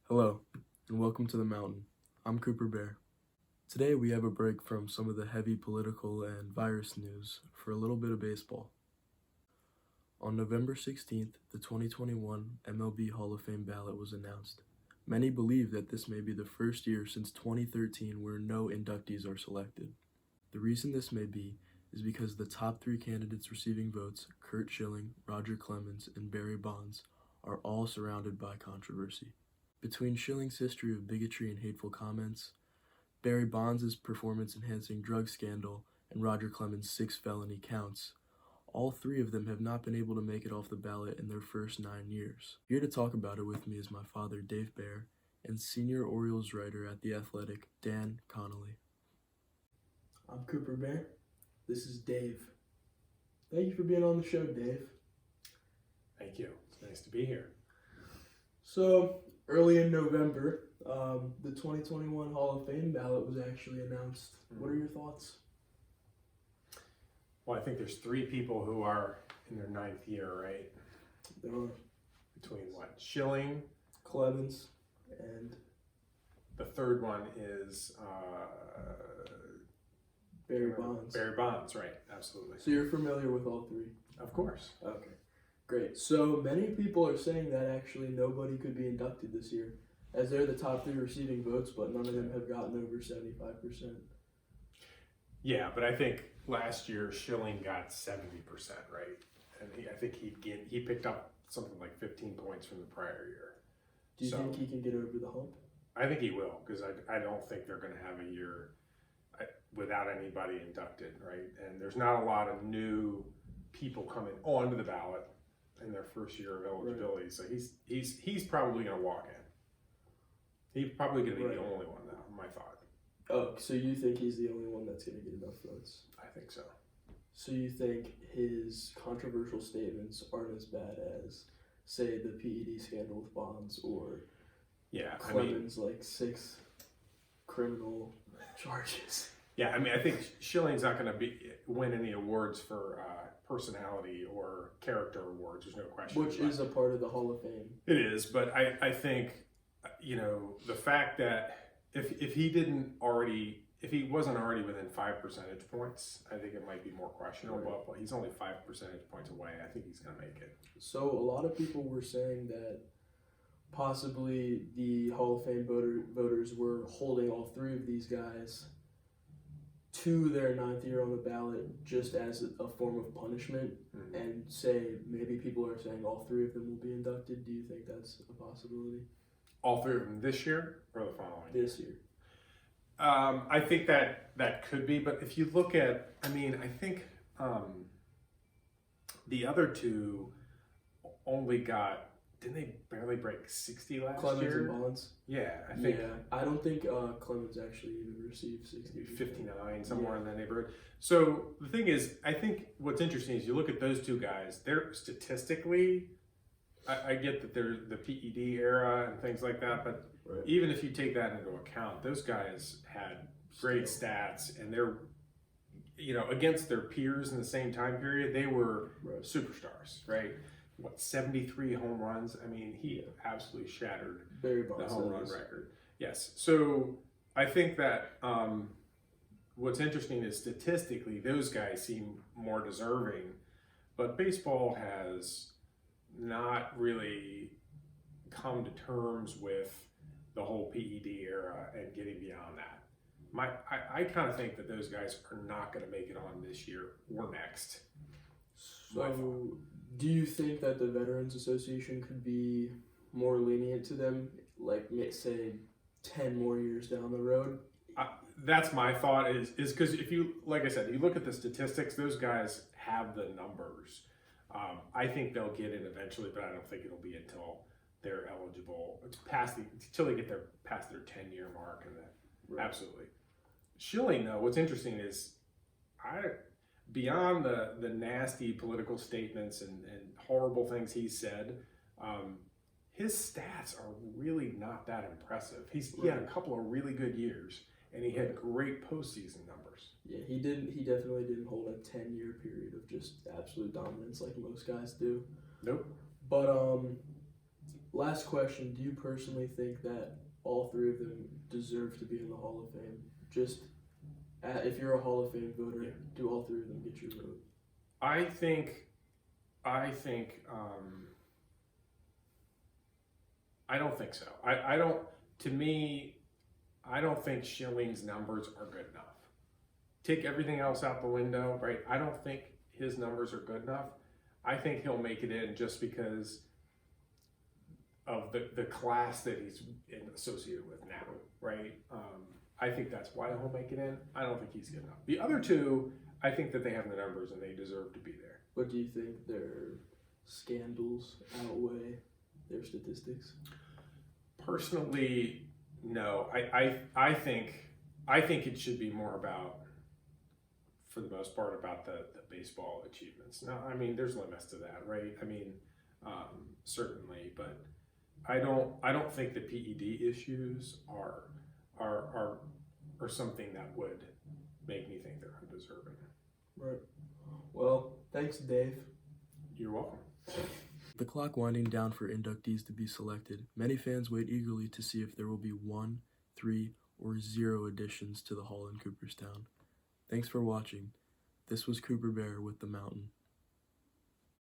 Hello, and welcome to the mountain. I'm Cooper Baer. Today we have a break from some of the heavy political and virus news for a little bit of baseball. On November 16th, the 2021 MLB Hall of Fame ballot was announced. Many believe that this may be the first year since 2013 where no inductees are selected. The reason this may be is because the top three candidates receiving votes, Curt Schilling, Roger Clemens, and Barry Bonds, are all surrounded by controversy. Between Schilling's history of bigotry and hateful comments, Barry Bonds' performance-enhancing drug scandal, and Roger Clemens' 6 felony counts, all three of them have not been able to make it off the ballot in their first 9 years. Here to talk about it with me is my father, Dave Baer, and senior Orioles writer at The Athletic, Dan Connolly. I'm Cooper Baer. This is Dave. Thank you for being on the show, Dave. Thank you. It's nice to be here. So, early in November, the 2021 Hall of Fame ballot was actually announced. What are your thoughts? Well, I think there's 3 people who are in their 9th year, right? There are Between what? Schilling. Clemens and The third one is Barry Bonds. Barry Bonds, right? Absolutely. So you're familiar with all three? Of course. Okay, great. So many people are saying that actually nobody could be inducted this year, as they're the top 3 receiving votes, but none of them have gotten over 75%. Yeah, but I think last year Schilling got 70%, right? And I think he picked up something like 15 points from the prior year. Do you think he can get over the hump? I think he will, because I don't think they're going to have a year without anybody inducted, right? And there's not a lot of new people coming onto the ballot in their first year of eligibility, right. So he's probably going to walk in. He's probably going to be the only one, though. My thought. Oh, so you think he's the only one that's going to get enough votes? I think so. So you think his controversial statements aren't as bad as, say, the PED scandal with Bonds or Clemens, like 6 criminal charges? Yeah, I mean, I think Schilling's not going to win any awards for personality or character awards. There's no question. Which is a part of the Hall of Fame. It is, but I think, the fact that if he wasn't already within 5 percentage points, I think it might be more questionable. Right. But he's only 5 percentage points away. I think he's going to make it. So a lot of people were saying that possibly the Hall of Fame voters were holding all 3 of these guys to their 9th year on the ballot just as a form of punishment, and say maybe people are saying all 3 of them will be inducted. Do you think that's a possibility? All 3 of them this year or the following? This year. I think that could be, but if you look at, I think the other 2 only got, didn't they barely break 60 last Clemens year? And Bonds? Yeah, I think. Yeah, I don't think Clemens actually even received 60. 59, somewhere in that neighborhood. So the thing is, I think what's interesting is you look at those 2 guys, they're statistically, I get that they're the PED era and things like that, but even if you take that into account, those guys had great stats, and they're, against their peers in the same time period, they were superstars, right? 73 home runs? I mean, he absolutely shattered the home run record. Yes. So I think that what's interesting is statistically, those guys seem more deserving, but baseball has not really come to terms with the whole PED era and getting beyond that. I kind of think that those guys are not going to make it on this year or next. So do you think that the Veterans Association could be more lenient to them, like say 10 more years down the road? That's my thought, is because if you, like I said, you look at the statistics, those guys have the numbers. I think they'll get it eventually, but I don't think it'll be until they're eligible. It's until they get past their 10-year mark, and that absolutely. Schilling, though, what's interesting is beyond the nasty political statements and horrible things he said, his stats are really not that impressive. He had a couple of really good years, and he had great postseason numbers. Yeah, he definitely didn't hold a 10-year period of just absolute dominance like most guys do. Nope. But Last question: do you personally think that all three of them deserve to be in the Hall of Fame? Just if you're a Hall of Fame voter, Yeah. do all three of them get your vote? I think, I think, I don't think so. I don't, to me, I don't think Schilling's numbers are good enough. Take everything else out the window, right? I don't think his numbers are good enough. I think he'll make it in just because of the class that he's associated with now, right? I think that's why he'll make it in. I don't think he's good enough. The other two, I think that they have the numbers and they deserve to be there. But do you think their scandals outweigh their statistics? Personally, no. I think it should be more about, for the most part, about the baseball achievements. Now, I mean, there's limits to that, right? I mean, certainly, but I don't think the PED issues are something that would make me think they're undeserving. Right. Well, thanks, Dave. You're welcome. The clock winding down for inductees to be selected, many fans wait eagerly to see if there will be 1, 3, or 0 additions to the Hall in Cooperstown. Thanks for watching. This was Cooper Baer with The Mountain.